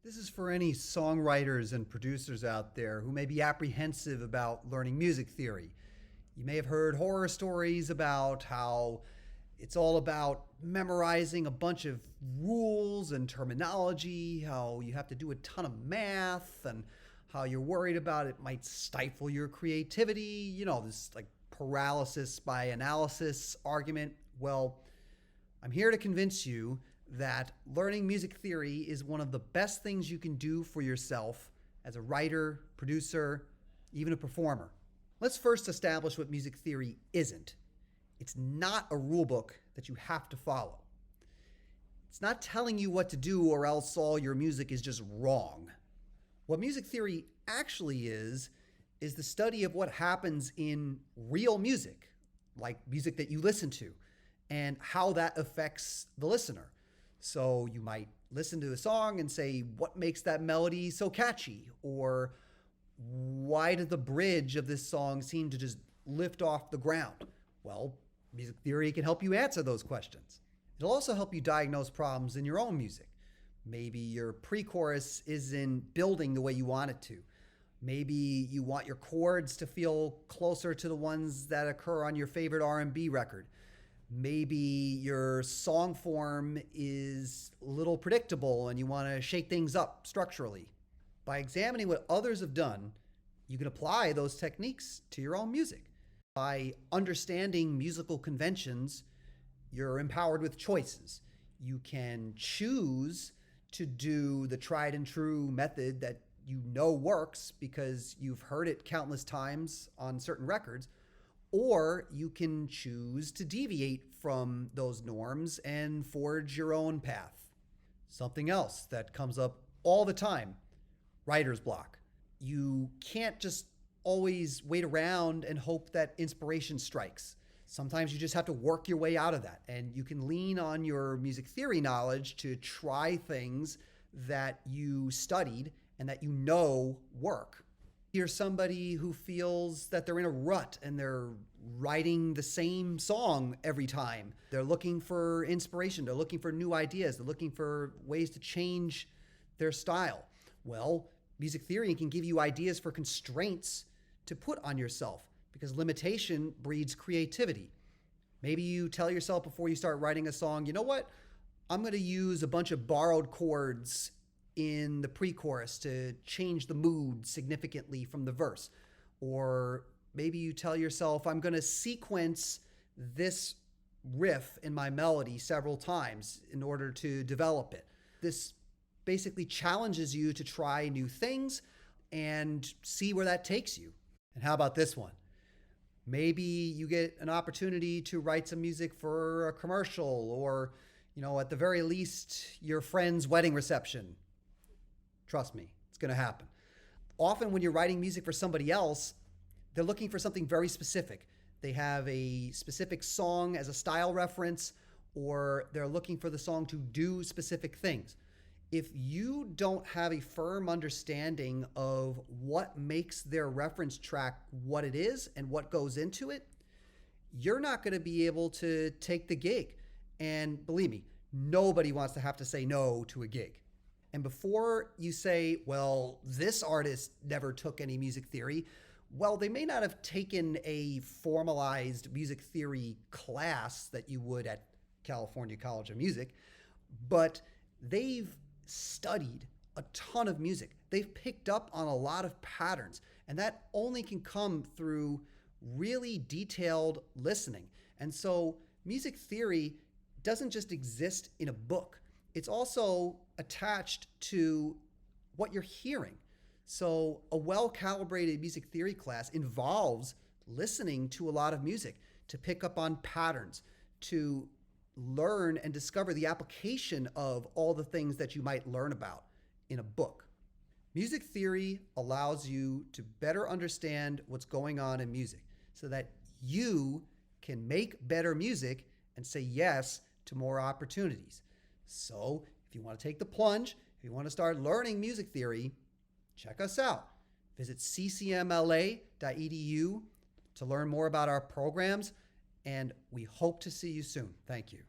This is for any songwriters and producers out there who may be apprehensive about learning music theory. You may have heard horror stories about how it's all about memorizing a bunch of rules and terminology, how you have to do a ton of math, and how you're worried about it might stifle your creativity. This like paralysis by analysis argument. Well, I'm here to convince you that learning music theory is one of the best things you can do for yourself as a writer, producer, even a performer. Let's first establish what music theory isn't. It's not a rule book that you have to follow. It's not telling you what to do or else all your music is just wrong. What music theory actually is the study of what happens in real music, like music that you listen to, and how that affects the listener. So you might listen to a song and say, what makes that melody so catchy? Or why did the bridge of this song seem to just lift off the ground? Well, music theory can help you answer those questions. It'll also help you diagnose problems in your own music. Maybe your pre-chorus isn't building the way you want it to. Maybe you want your chords to feel closer to the ones that occur on your favorite R&B record. Maybe your song form is a little predictable and you want to shake things up structurally. By examining what others have done, you can apply those techniques to your own music. By understanding musical conventions, you're empowered with choices. You can choose to do the tried and true method that you know works because you've heard it countless times on certain records, or you can choose to deviate from those norms and forge your own path. Something else that comes up all the time, writer's block. You can't just always wait around and hope that inspiration strikes. Sometimes you just have to work your way out of that, and you can lean on your music theory knowledge to try things that you studied and that you know work. You're somebody who feels that they're in a rut and they're writing the same song every time. They're looking for inspiration. They're looking for new ideas. They're looking for ways to change their style. Well, music theory can give you ideas for constraints to put on yourself because limitation breeds creativity. Maybe you tell yourself before you start writing a song, you know what? I'm going to use a bunch of borrowed chords in the pre-chorus to change the mood significantly from the verse. Or maybe you tell yourself, I'm going to sequence this riff in my melody several times in order to develop it. This basically challenges you to try new things and see where that takes you. And how about this one? Maybe you get an opportunity to write some music for a commercial or, at the very least, your friend's wedding reception. Trust me, it's going to happen. Often when you're writing music for somebody else, they're looking for something very specific. They have a specific song as a style reference, or they're looking for the song to do specific things. If you don't have a firm understanding of what makes their reference track what it is and what goes into it, you're not going to be able to take the gig. And believe me, nobody wants to have to say no to a gig. And before you say, well, this artist never took any music theory, well, they may not have taken a formalized music theory class that you would at California College of Music, but they've studied a ton of music. They've picked up on a lot of patterns, and that only can come through really detailed listening. And so music theory doesn't just exist in a book. It's also attached to what you're hearing. So a well-calibrated music theory class involves listening to a lot of music to pick up on patterns, to learn and discover the application of all the things that you might learn about in a book. Music theory allows you to better understand what's going on in music so that you can make better music and say yes to more opportunities. So if you want to take the plunge, if you want to start learning music theory, check us out. Visit ccmla.edu to learn more about our programs, and we hope to see you soon. Thank you.